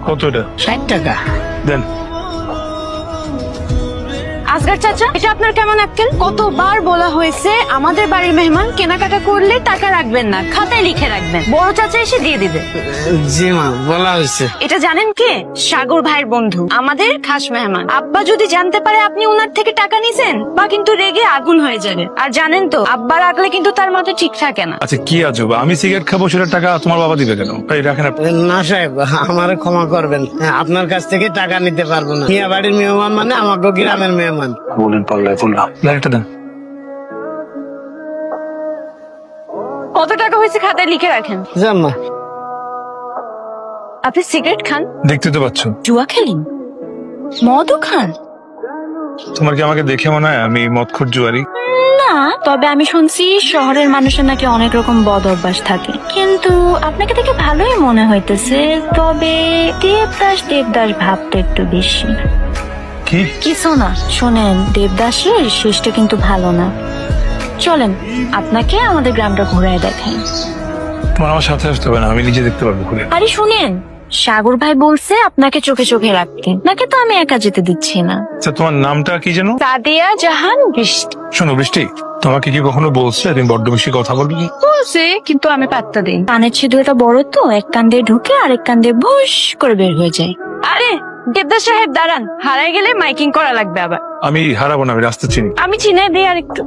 কত এটা? 60 টাকা। দেন। আসগার চাচা, এটা আপনার কেমন আক্কেল? কতবার বলা হয়েছে আমাদের বাড়ির মেহমান কেনাকাটা করলে টাকা রাখবেন না, খাতায় লিখে রাখবেন। বড় চাচা এসে দিয়ে দিবে। জি মা, বলা হয়েছে। এটা জানেন কে? সাগর ভাইয়ের বন্ধু, আমাদের খাস মেহমান। আব্বা যদি জানতে পারে আপনি ওনার থেকে টাকা নিছেন, বা কিন্তু রেগে আগুন হয়ে যাবে। আর জানেন তো, আব্বা রাখলে কিন্তু তার মাথা ঠিক থাকে না। আচ্ছা কি আজব, আমি সিগারেট খাবো সেটা টাকা তোমার বাবা দিবে কেন? এই রাখেন আপনি। না সাহেব, আমারে ক্ষমা করবেন, আপনার কাছ থেকে টাকা নিতে পারবো না। মিয়া বাড়ির মেহমান মানে আমাকে গ্রামের মেহমান। বলেন পাল্লায় পড়লাম। লাইটটা দেন। কত টাকা হয়েছে খাতায় লিখে রাখেন। জাম্মা, আপনি সিগারেট খান, দেখতে তো পাচ্ছ। জুয়া খেলেন, মদও খান? তোমার কি আমাকে দেখে মনে হয় আমি মদখোর জুয়ারি? না, তবে আমি শুনছি শহরের মানুষের নাকি অনেক রকম বদ অভ্যাস থাকে, কিন্তু আপনাকে দেখে ভালোই মনে হইতেছে। তবে দেবদাস দেবদাস ভাবটা একটু বেশি। কি? কিছু না, শোনেন, দেবদাসের শেষটা কিন্তু ভালো না। চলেন আপনাকে আমাদের গ্রামটা ঘুরায় দেখাই। তোমার আমার সাথে আসতে হবে না, আমি নিজে দেখতে পারবো ঘুরে। আরে শুনেন, সাগর ভাই বলছে আপনাকে চোখে চোখে রাখতে, নাকি তো আমি একা যেতে দিচ্ছি না। আচ্ছা তোমার নামটা কি যেন? সাদিয়া জাহান বৃষ্টি। শোনো বৃষ্টি, তোমাকে কি কখনো বলছে তুমি বড্ড বেশি কথা বলবি? বলছে, কিন্তু আমি পাত্তা দিই। কানের ছিদ্রটা বড় তো, এক কান দিয়ে ঢুকে আরেক কান দিয়ে ভুস করে বের হয়ে যায়। আরে দেবদাস সাহেব দাঁড়ান, হারাই গেলে মাইকিং করা লাগবে আবার। আমি হারাবো না, আমি রাস্তা চিনি। আমি চিনাই দিই আর একটু।